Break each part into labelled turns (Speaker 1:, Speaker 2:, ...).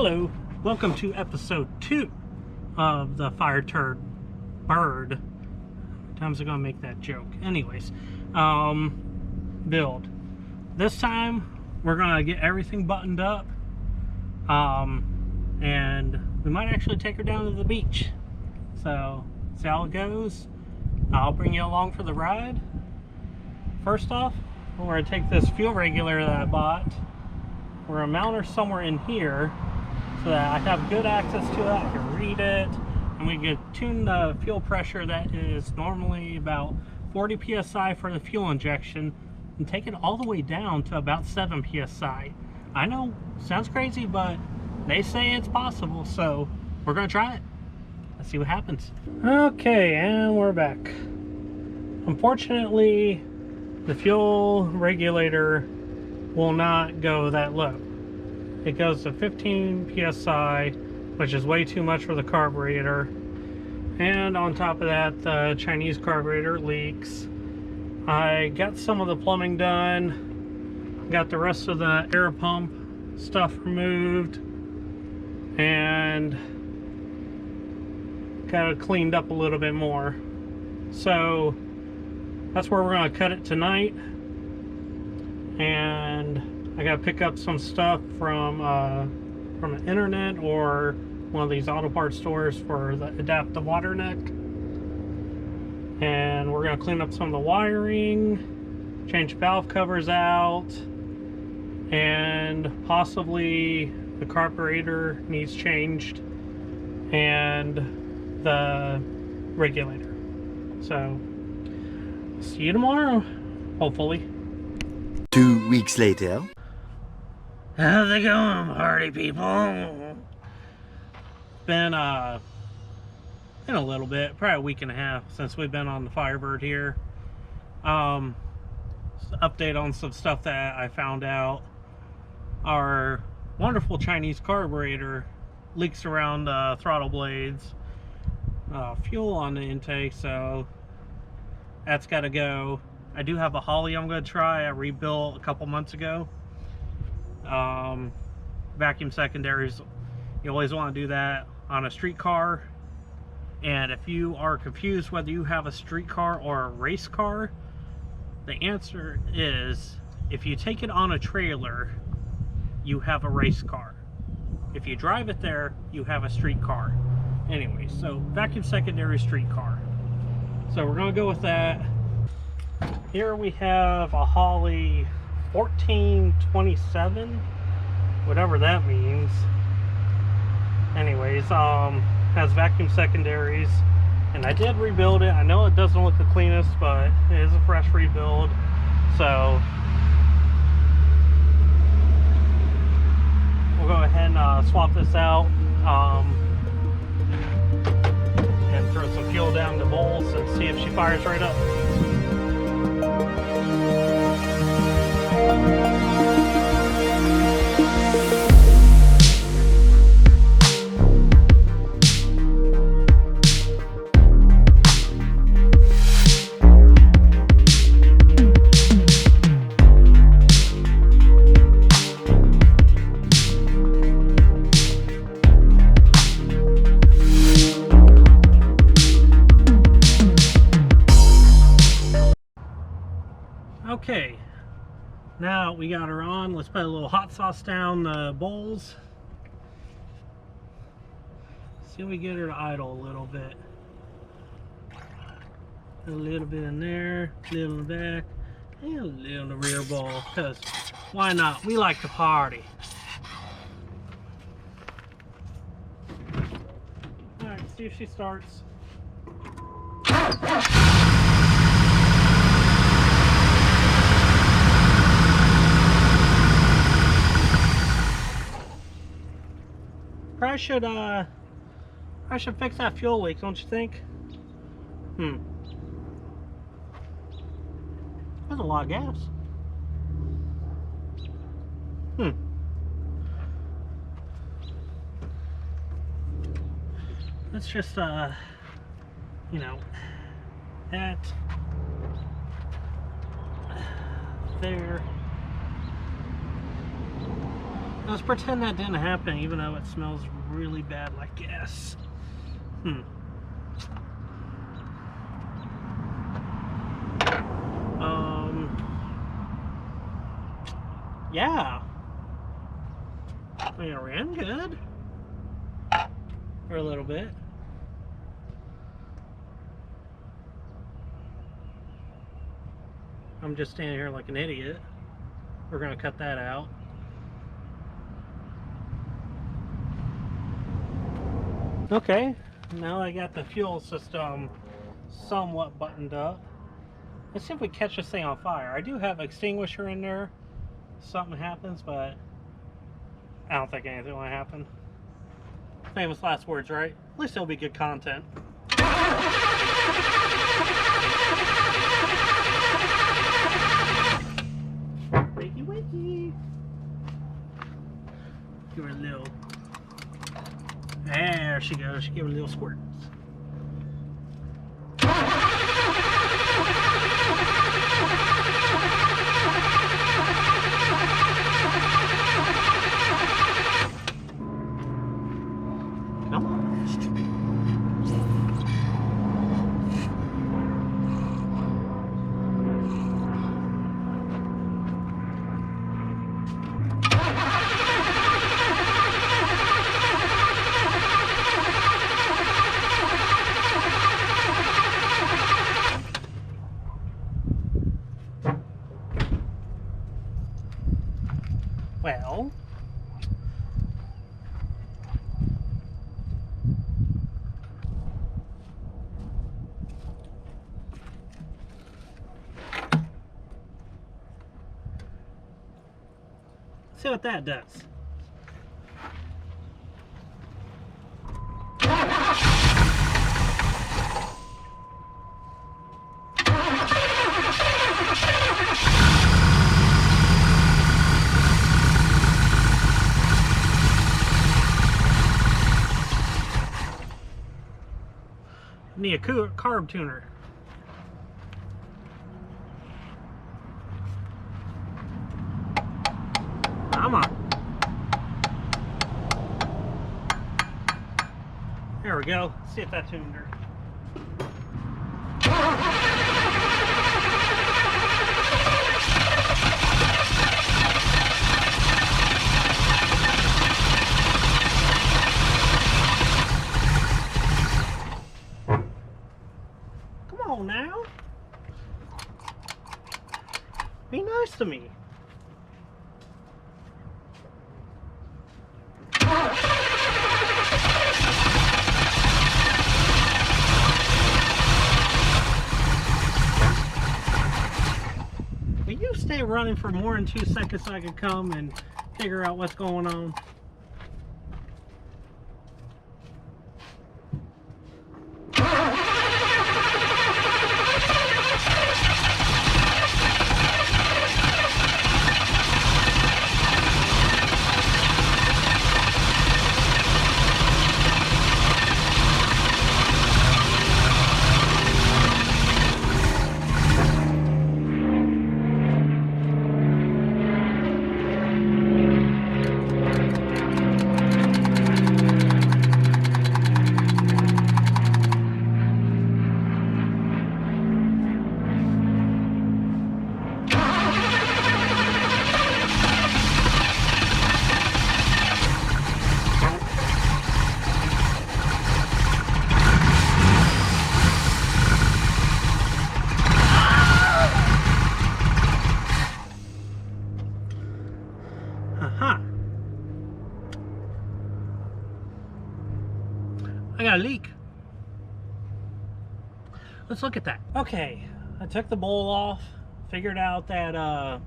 Speaker 1: Hello, welcome to episode 2 of the Firebird. Times I'm gonna make that joke. Anyways, build. This time we're gonna get everything buttoned up, and we might actually take her down to the beach. So see how it goes. I'll bring you along for the ride. First off, we're gonna take this fuel regulator that I bought. We're gonna mount her somewhere in here, so that I have good access to it, I can read it, and we can tune the fuel pressure that is normally about 40 psi for the fuel injection and take it all the way down to about 7 psi. I know, sounds crazy, but they say it's possible, so we're gonna try it. Let's see what happens. Okay, and we're back. Unfortunately, the fuel regulator will not go that low. It goes to 15 psi, which is way too much for the carburetor. And on top of that, the Chinese carburetor leaks. I got some of the plumbing done, got the rest of the air pump stuff removed, and got it cleaned up a little bit more. So that's where we're going to cut it tonight. And I gotta pick up some stuff from the internet or one of these auto parts stores for the adaptive water neck. And we're gonna clean up some of the wiring, change valve covers out, and possibly the carburetor needs changed and the regulator. So see you tomorrow, hopefully.
Speaker 2: 2 weeks later.
Speaker 1: How's it going, party people? Been a little bit, probably a week and a half since we've been on the Firebird here. Update on some stuff that I found out. Our wonderful Chinese carburetor leaks around the throttle blades. Fuel on the intake, so that's got to go. I do have a Holly I'm going to try. I rebuilt a couple months ago. Vacuum secondaries, you always want to do that on a street car. And if you are confused whether you have a street car or a race car, the answer is if you take it on a trailer, you have a race car. If you drive it there, you have a street car. Anyway, so vacuum secondary street car. So we're going to go with that. Here we have a Holly 1427, whatever that means. Anyways, has vacuum secondaries, and I did rebuild it. I know it doesn't look the cleanest, but it is a fresh rebuild. So we'll go ahead and swap this out, and throw some fuel down the bowls and see if she fires right up. Okay, now we got her on. Let's put a little hot sauce down the bowls. See if we get her to idle a little bit. A little bit in there, a little in the back, and a little in the rear bowl, because why not? We like to party. Alright, see if she starts. I should fix that fuel leak, don't you think? That's a lot of gas. Let's just you know, that there. Let's pretend that didn't happen, even though it smells really bad like gas. Yeah. It ran good. For a little bit. I'm just standing here like an idiot. We're gonna cut that out. Okay, now I got the fuel system somewhat buttoned up. Let's see if we catch this thing on fire. I do have extinguisher in there. Something happens, but I don't think anything will happen. Famous last words, right? At least it'll be good content. Wakey wakey. Give her a little. There she goes. She gave her a little squirt. Well, see what that does. Need a carb tuner. Come on. There we go. See if that tuned her. Come on now. Be nice to me. Will you stay running for more than 2 seconds so I can come and figure out what's going on? I got a leak. Let's look at that. Okay, I took the bowl off, figured out that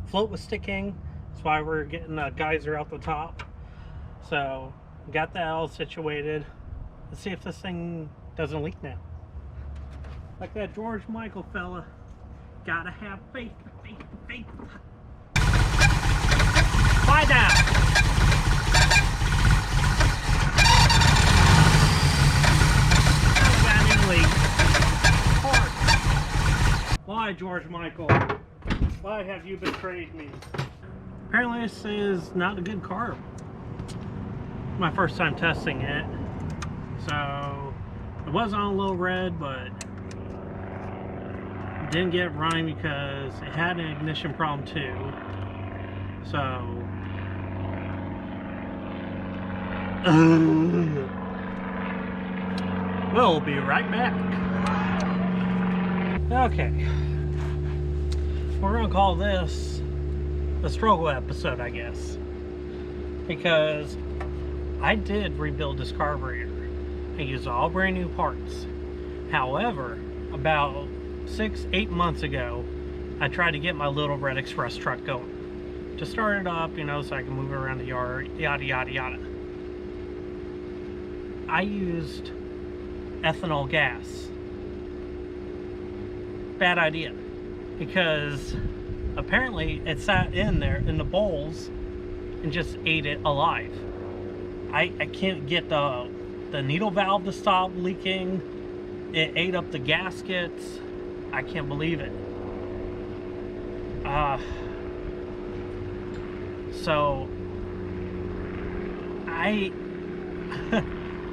Speaker 1: float was sticking. That's why we're getting a geyser out the top. So, got that all situated. Let's see if this thing doesn't leak now. Like that George Michael fella. Gotta have faith, faith, faith. Lie down. Why, George Michael? Why have you betrayed me? apparently this is not a good carb. My first time testing it. So it was on a low red, but didn't get it running because it had an ignition problem too. So we'll be right back. Okay, we're gonna call this the struggle episode, I guess, because I did rebuild this carburetor. I used all brand new parts. However, about 6-8 months ago, I tried to get my little red express truck going to start it up, you know, so I can move it around the yard, yada yada yada. I used ethanol gas. Bad idea, because apparently it sat in there in the bowls and just ate it alive. I can't get the needle valve to stop leaking. It ate up the gaskets. I can't believe it. So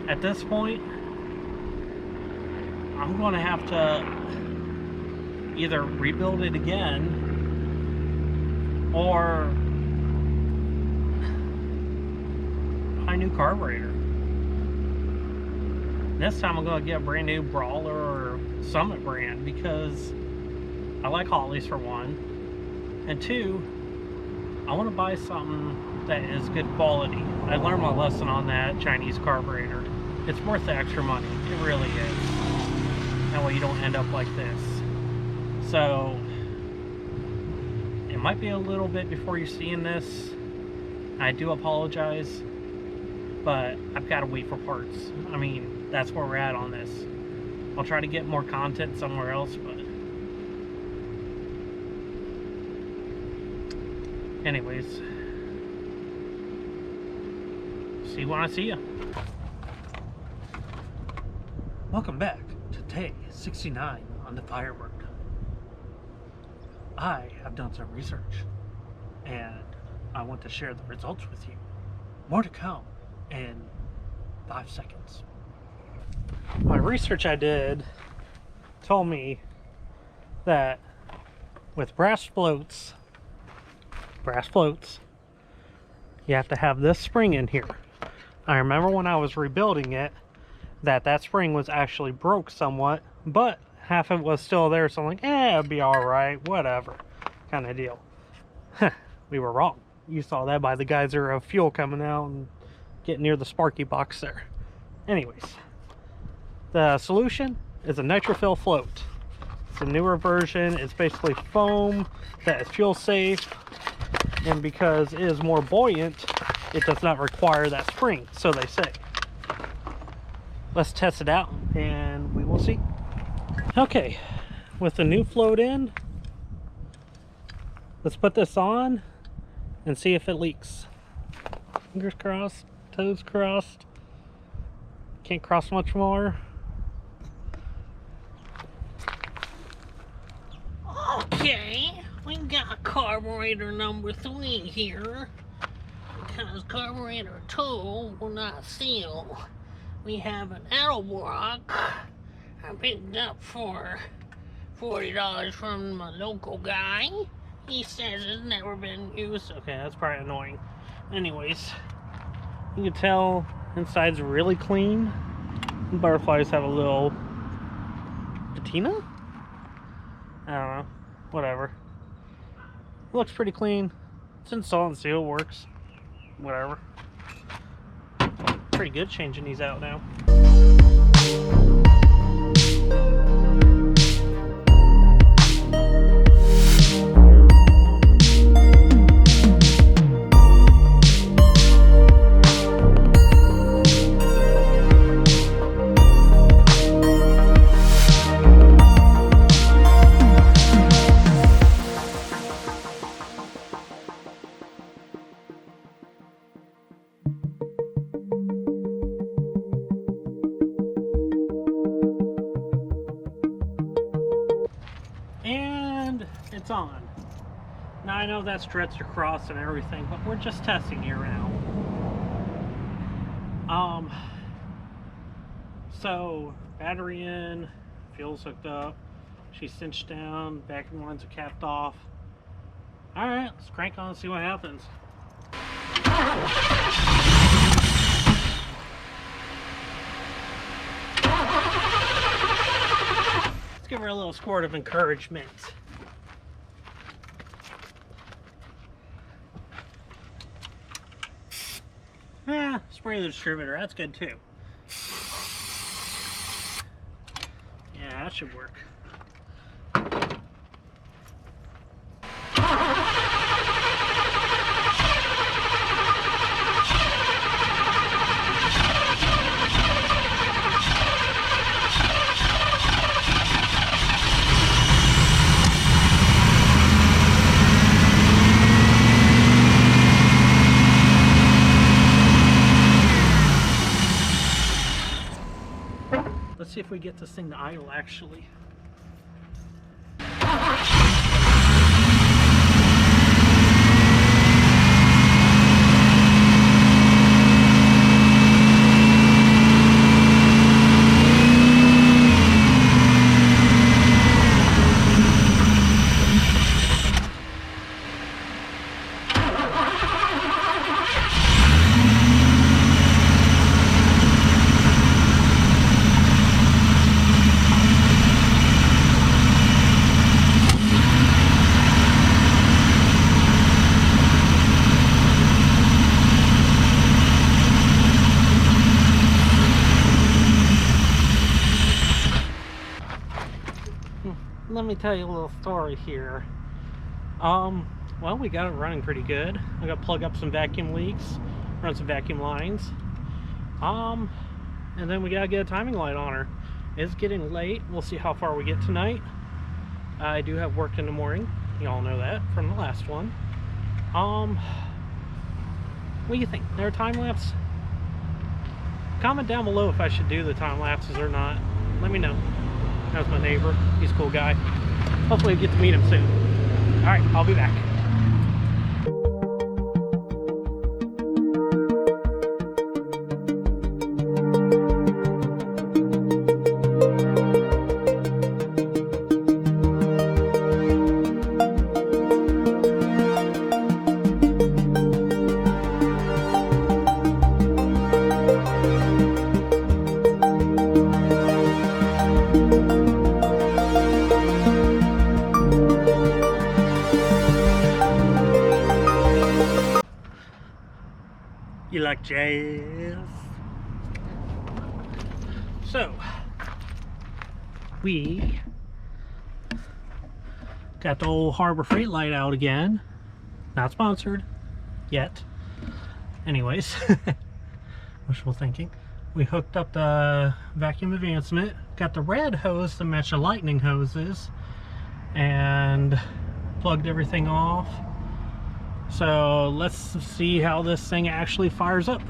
Speaker 1: at this point, I'm going to have to either rebuild it again or buy a new carburetor. This time I'm going to get a brand new Brawler or Summit brand, because I like Hollies for one, and two, I want to buy something that is good quality. I learned my lesson on that Chinese carburetor. It's worth the extra money. It really is. That way you don't end up like this. So it might be a little bit before you're seeing this. I do apologize, but I've got to wait for parts. I mean, that's where we're at on this. I'll try to get more content somewhere else, but anyways, see you when I see you. Welcome back to day 69 on the Firebird. I have done some research and I want to share the results with you. More to come in 5 seconds. My research I did told me that with brass floats, you have to have this spring in here. I remember when I was rebuilding it that spring was actually broke somewhat, but half of it was still there, so I'm like, it'll be alright, whatever kind of deal. We were wrong. You saw that by the geyser of fuel coming out and getting near the sparky box there. Anyways, the solution is a nitrofill float. It's a newer version. It's basically foam that is fuel safe, and because it is more buoyant, it does not require that spring, so they say. Let's test it out and we will see. Okay, with the new float in, let's put this on and see if it leaks. Fingers crossed, toes crossed. Can't cross much more. Okay, we've got carburetor number 3 here. Because carburetor 2 will not seal. We have an arrow block I picked up for $40 from my local guy. He says it's never been used. Okay, that's probably annoying. Anyways, you can tell inside's really clean. The butterflies have a little patina? I don't know. Whatever. It looks pretty clean. It's installed and seal, works. Whatever. Pretty good changing these out now. And it's on. Now I know that's stretched across and everything, but we're just testing here now. So battery in, fuel's hooked up, she's cinched down, vacuum lines are capped off. Alright, let's crank on and see what happens. Let's give her a little squirt of encouragement. Spray the distributor, that's good too. Yeah, that should work. Let's see if we get this thing to idle actually. Let me tell you a little story here. Well, we got it running pretty good. I got to plug up some vacuum leaks, run some vacuum lines. And then we got to get a timing light on her. It's getting late. We'll see how far we get tonight. I do have work in the morning. You all know that from the last one. What do you think? There a time lapse? Comment down below if I should do the time lapses or not. Let me know. That's my neighbor. He's a cool guy. Hopefully we get to meet him soon. Alright, I'll be back. You like jazz? So, we got the old Harbor Freight light out again. Not sponsored yet. Anyways, wishful thinking. We hooked up the vacuum advancement, got the red hose to match the lightning hoses, and plugged everything off. So let's see how this thing actually fires up.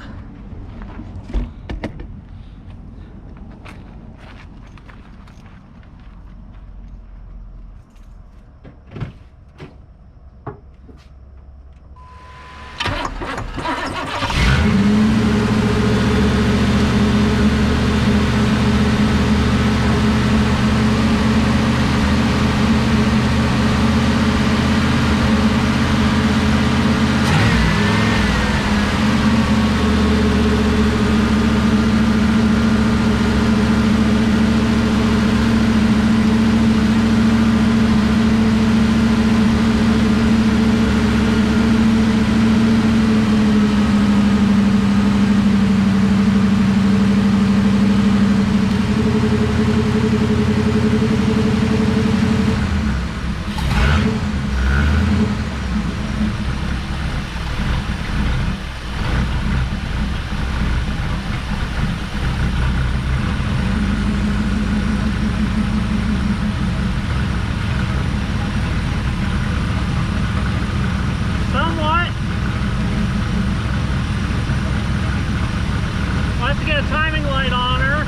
Speaker 1: Timing light on her,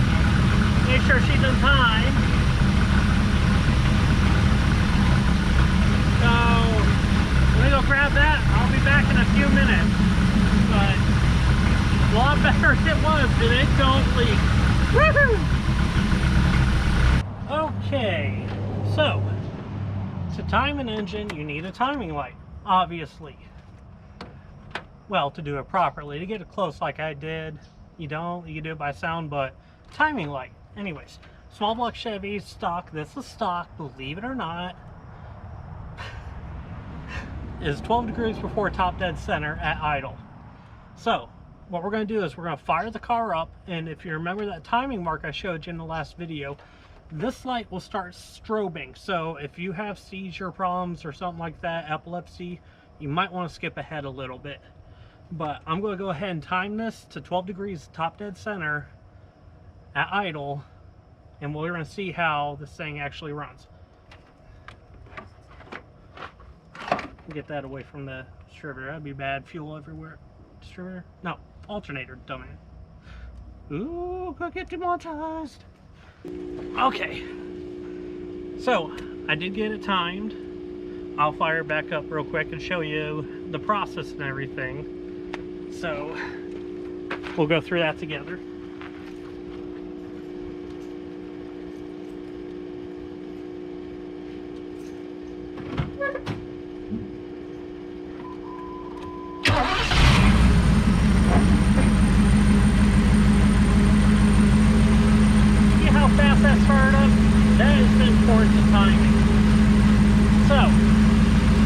Speaker 1: make sure she's in time. So, we're about that. I'll be back in a few minutes. But a lot better than it was, and it don't leak. Woohoo! Okay, so to time an engine, you need a timing light, obviously. Well, to do it properly, to get it close like I did, you don't. You can do it by sound, but timing light. Anyways, small block Chevy stock. This is stock, believe it or not. Is 12 degrees before top dead center at idle. So what we're going to do is we're going to fire the car up, and if you remember that timing mark I showed you in the last video, this light will start strobing. So if you have seizure problems or something like that, epilepsy, you might want to skip ahead a little bit. But I'm going to go ahead and time this to 12 degrees top dead center at idle, and we're going to see how this thing actually runs. Get that away from the distributor. That'd be bad. Fuel everywhere. Distributor? No, alternator, dumbass. Ooh, go get demonetized. Okay, so I did get it timed. I'll fire it back up real quick and show you the process and everything. So we'll go through that together.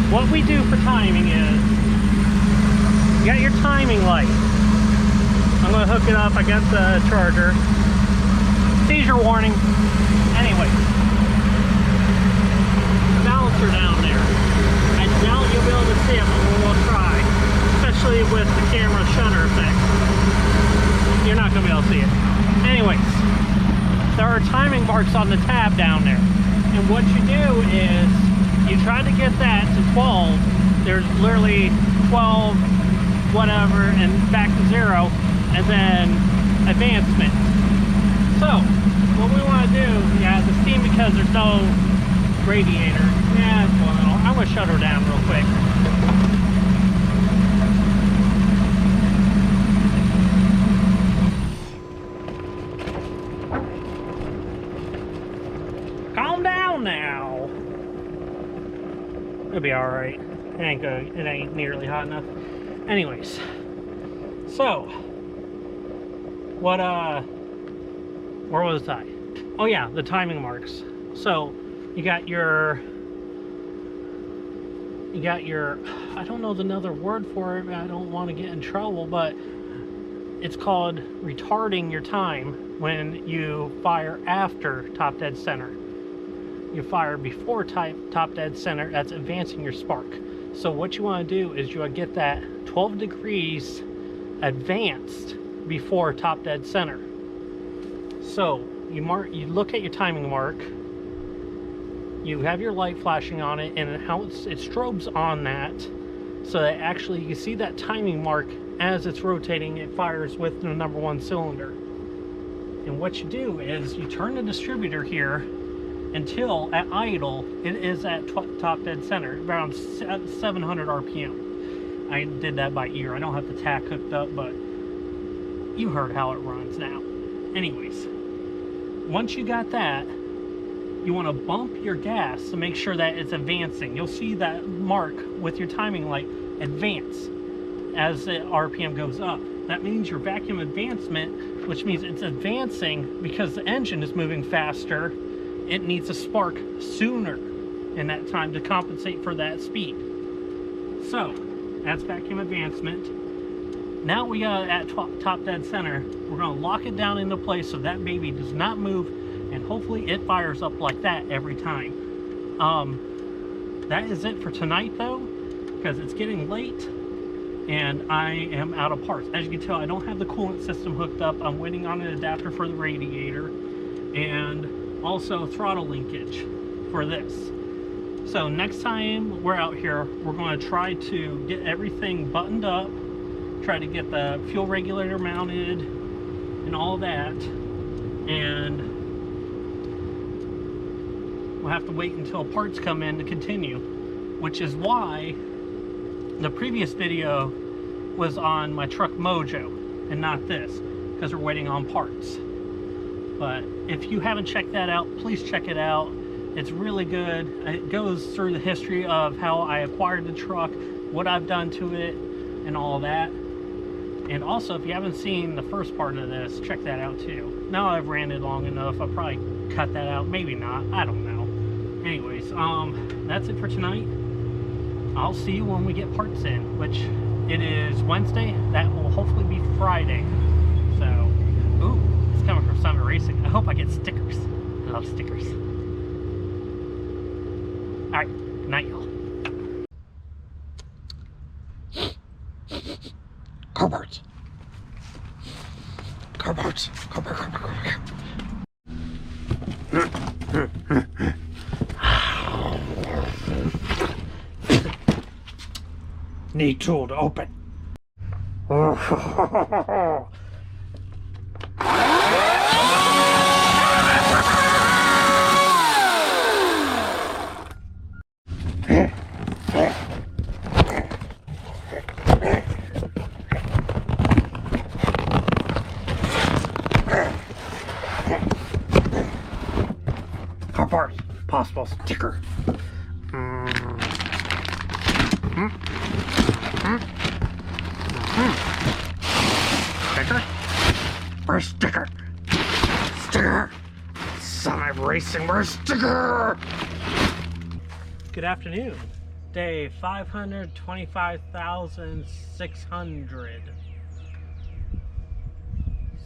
Speaker 1: What we do for timing is, you got your timing light. I'm going to hook it up. I got the charger. Seizure warning. Anyway, balancer down there. I doubt you'll be able to see it, but we'll try. Especially with the camera shutter effect. You're not going to be able to see it. Anyways, there are timing marks on the tab down there. And what you do is, you try to get that to 12, there's literally 12, whatever, and back to 0, and then advancement. So, what we want to do, yeah, the steam, because there's no radiator, yeah, it's one little. I'm going to shut her down real quick. Calm down now. It'll be all right. It ain't nearly hot enough. Anyways, so what? Where was I? Oh yeah, the timing marks. So you got your. I don't know another word for it. I don't want to get in trouble, but it's called retarding your time when you fire after top dead center. You fire before top dead center, that's advancing your spark. So what you want to do is you want to get that 12 degrees advanced before top dead center. So you look at your timing mark, you have your light flashing on it, and how it strobes on that, so that actually you can see that timing mark as it's rotating. It fires with the number 1 cylinder. And what you do is you turn the distributor here until at idle it is at top dead center, around 700 RPM. I did that by ear. I don't have the tack hooked up, but you heard how it runs now. Anyways, once you got that, you want to bump your gas to make sure that it's advancing. You'll see that mark with your timing light advance as the RPM goes up. That means your vacuum advancement, which means it's advancing because the engine is moving faster. It needs to spark sooner in that time to compensate for that speed. So that's vacuum advancement. Now we got at top dead center. We're going to lock it down into place so that baby does not move, and hopefully it fires up like that every time. That is it for tonight though, because it's getting late and I am out of parts. As you can tell, I don't have the coolant system hooked up. I'm waiting on an adapter for the radiator, and also throttle linkage for this. So next time we're out here, we're going to try to get everything buttoned up, try to get the fuel regulator mounted and all that, and we'll have to wait until parts come in to continue, which is why the previous video was on my truck Mojo and not this, because we're waiting on parts. But if you haven't checked that out, please check it out. It's really good. It goes through the history of how I acquired the truck, what I've done to it, and all that. And also, if you haven't seen the first part of this, check that out too. Now I've ranted long enough, I'll probably cut that out, maybe not, I don't know. Anyways, that's it for tonight. I'll see you when we get parts in, which it is Wednesday. That will hopefully be Friday. So, ooh, it's coming from Summit Racing. I hope I get stickers. I love stickers. Alright, good night, y'all. Carburetor. Carburetor. Carburetor. Need tool to open. Carburetor, possible sticker. Sticker? Where's sticker? Sticker! Summit Racing, where's sticker? Good afternoon. Day 525,600.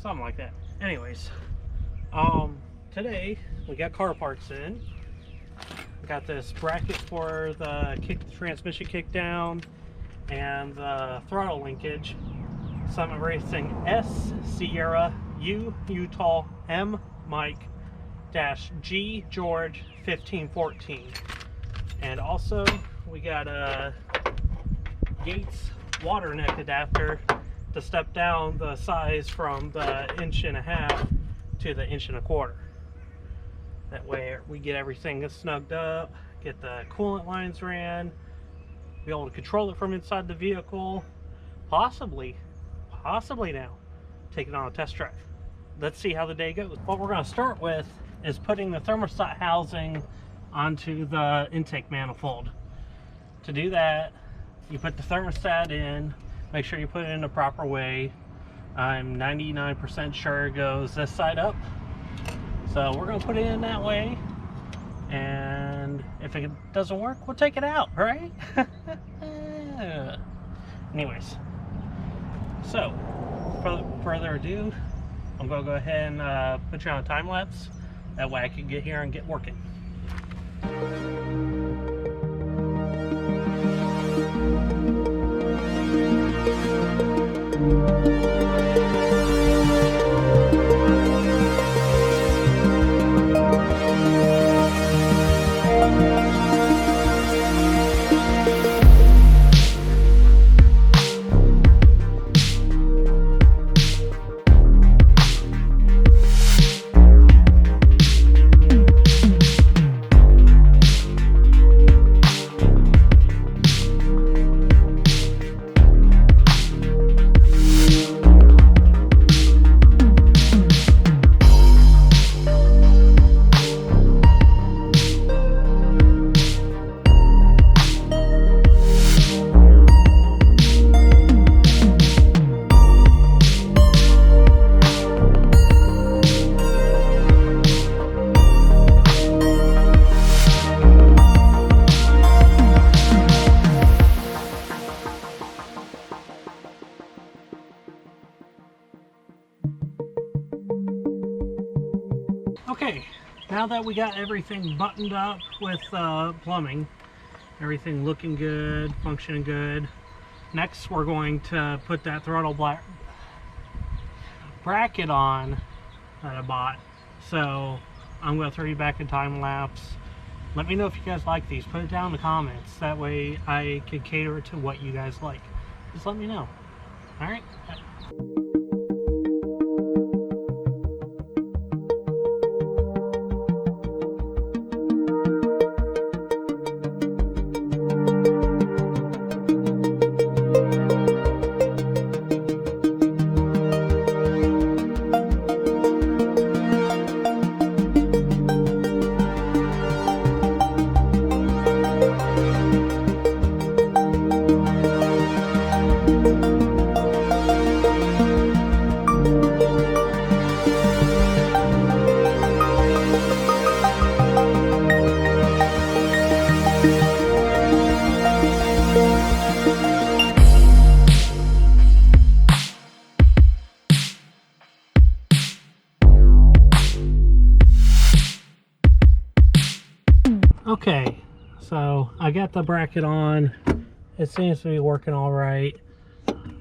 Speaker 1: Something like that. Anyways, today we got car parts in. We got this bracket for the transmission kick down and the throttle linkage. Summit Racing S Sierra U Utah M Mike -G George 1514. And also we got a Gates water neck adapter to step down the size from the 1.5" to the 1.25". That way we get everything snugged up, get the coolant lines ran, be able to control it from inside the vehicle, possibly now take it on a test drive. Let's see how the day goes. What we're going to start with is putting the thermostat housing onto the intake manifold. To do that, you put the thermostat in, make sure you put it in the proper way. I'm 99% sure it goes this side up. So we're going to put it in that way, and if it doesn't work, we'll take it out, right? Anyways, so further ado, I'm going to go ahead and put you on a time lapse. That way I can get here and get working. Okay, now that we got everything buttoned up with plumbing, everything looking good, functioning good, next we're going to put that throttle bracket on that I bought. So I'm going to throw you back in time lapse. Let me know if you guys like these. Put it down in the comments. That way I can cater it to what you guys like. Just let me know. Alright? Okay, so I got the bracket on. It seems to be working all right.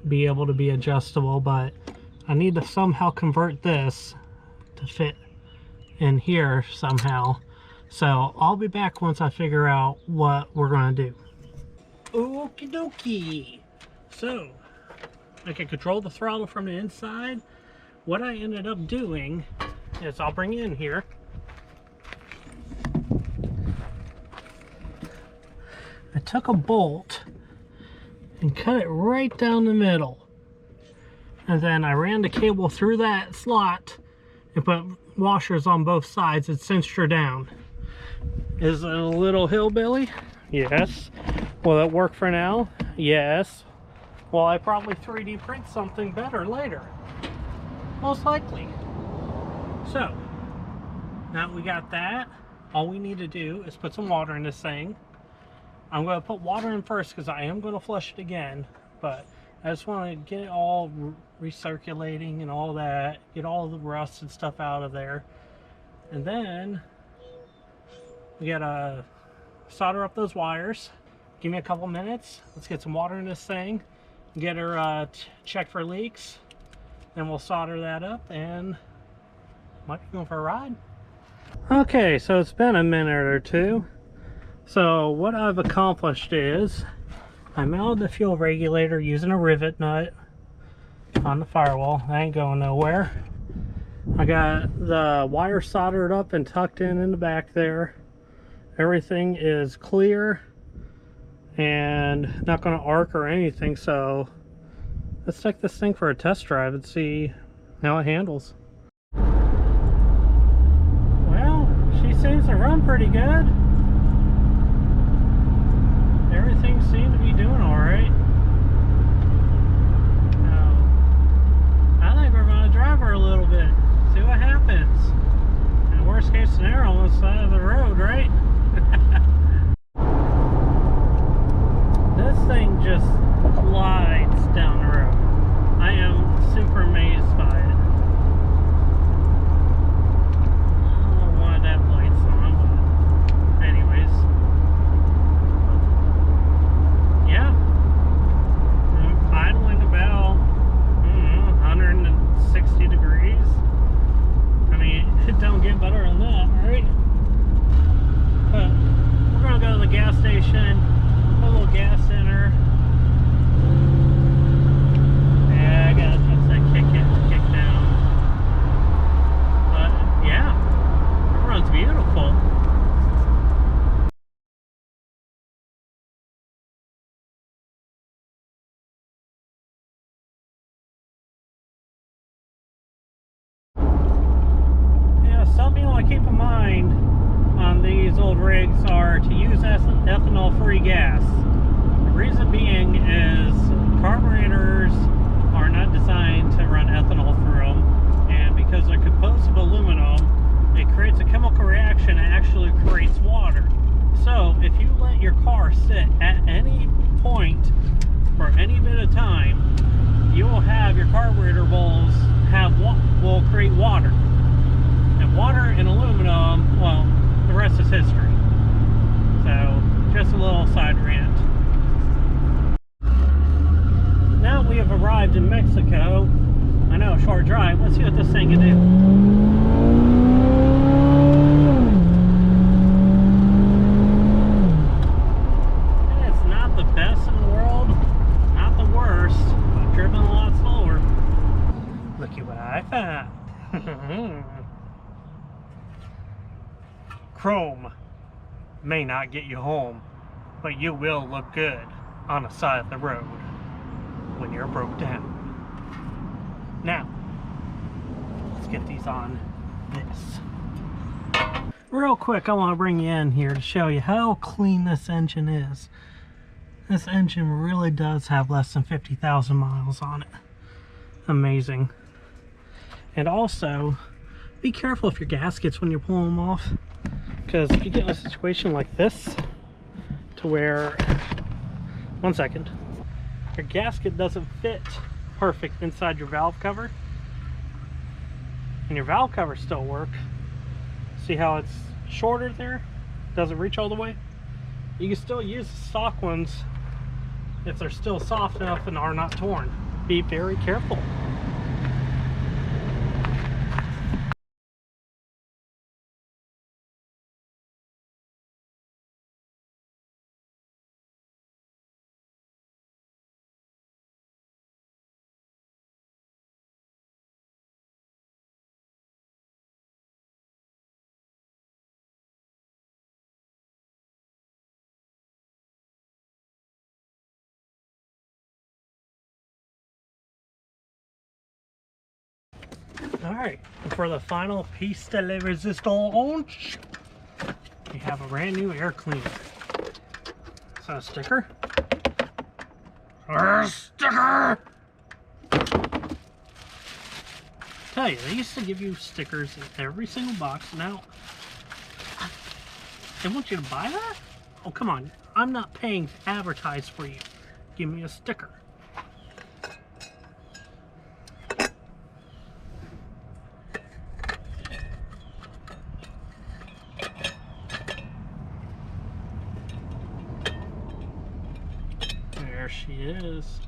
Speaker 1: Be able to be adjustable, but I need to somehow convert this to fit in here somehow. So I'll be back once I figure out what we're going to do. Okie dokie. So I can control the throttle from the inside. What I ended up doing is I'll bring it in here. I took a bolt and cut it right down the middle. And then I ran the cable through that slot and put washers on both sides and cinched her down. Is it a little hillbilly? Yes. Will it work for now? Yes. Will I probably 3D print something better later? Most likely. So, now we got that. All we need to do is put some water in this thing. I'm going to put water in first because I am going to flush it again. But I just want to get it all recirculating and all that. Get all the rust and stuff out of there. And then we got to solder up those wires. Give me a couple minutes. Let's get some water in this thing. Get her checked for leaks. Then we'll solder that up and might be going for a ride. Okay, so it's been a minute or two. So what I've accomplished is I mounted the fuel regulator using a rivet nut on the firewall. I ain't going nowhere. I got the wire soldered up and tucked in the back there. Everything is clear and not going to arc or anything, so let's take this thing for a test drive and see how it handles. Well, she seems to run pretty good. Everything seemed to be doing alright. I think we're going to drive her a little bit, see what happens. And worst case scenario, on the side of the road, right? This thing just glides down the road. I am super amazed by it. I don't know why that light's on, but anyways. Yeah. I'm idling about 160 degrees. I mean, it don't get better than that, right? But we're gonna go to the gas station, put a little gas in her. Yeah, I gotta touch that kick down. But yeah, it runs beautiful. Yeah, something I keep in mind on these old rigs are to use ethanol-free gas. The reason being is carburetors are not designed to run ethanol through them, and because they're composed of aluminum, it creates a chemical reaction that actually creates water. So if you let your car sit at any point for any bit of time, you will have your carburetor bowls will create water. And water and aluminum, well, the rest is history. So, just a little side rant. Now we have arrived in Mexico. I know, a short drive. Let's see what this thing can do. It's not the best in the world, not the worst. I've driven a lot slower. Looky what I found. Chrome may not get you home, but you will look good on the side of the road when you're broke down. Now, let's get these on this. Real quick, I want to bring you in here to show you how clean this engine is. This engine really does have less than 50,000 miles on it. Amazing. And also, be careful of your gaskets when you're pulling them off. Because if you get in a situation like this, to where, one second, your gasket doesn't fit perfect inside your valve cover, and your valve covers still work. See how it's shorter there? doesn't reach all the way. You can still use the stock ones if they're still soft enough and are not torn. Be very careful. Alright, for the final piece de la resistance, we have a brand new air cleaner. So a sticker. A sticker! Tell you, they used to give you stickers in every single box. Now, they want you to buy that? Oh, come on. I'm not paying to advertise for you. Give me a sticker. There she is.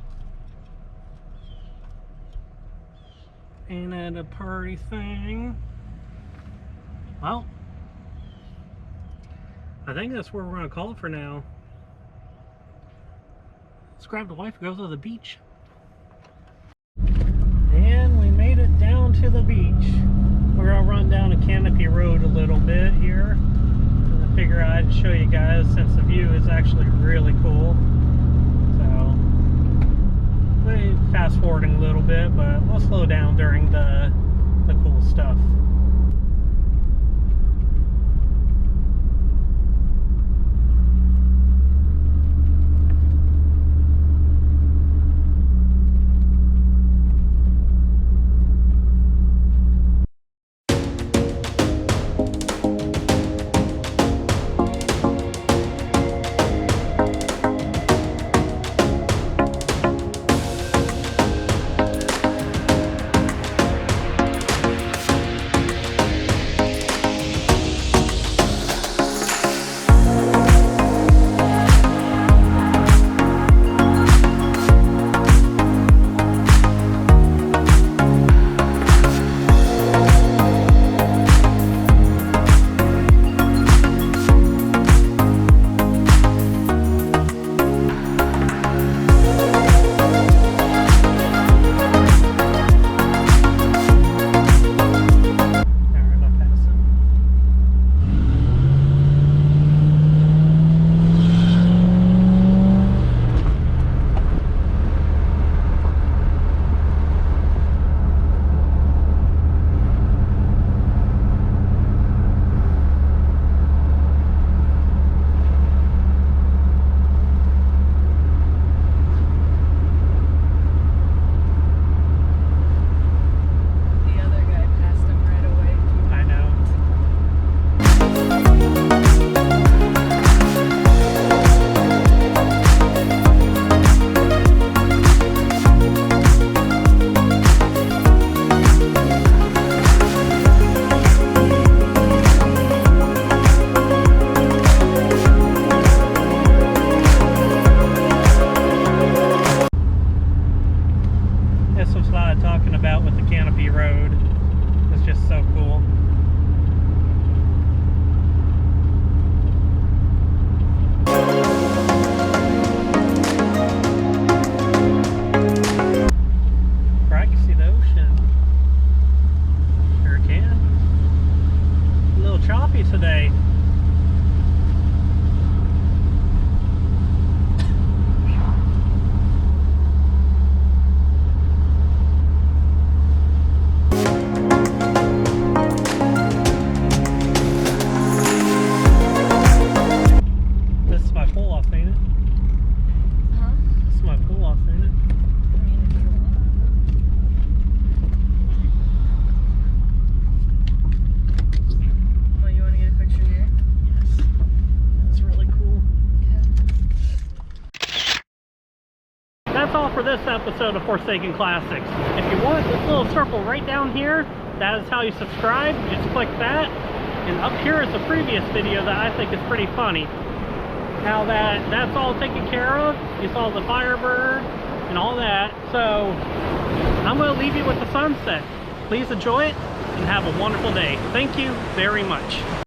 Speaker 1: Ain't that a party thing? Well, I think that's where we're going to call it for now. Let's grab the wife and go to the beach. And we made it down to the beach. We're going to run down a canopy road a little bit here. I figure I'd show you guys since the view is actually really cool. So, we fast forwarding a little bit, but we'll slow down during the cool stuff. That's all for this episode of Forsaken Classics. If you want this little circle right down here, that is how you subscribe. Just click that. And up here is the previous video that I think is pretty funny. Now that that's all taken care of, you saw the Firebird and all that. So I'm going to leave you with the sunset. Please enjoy it and have a wonderful day. Thank you very much.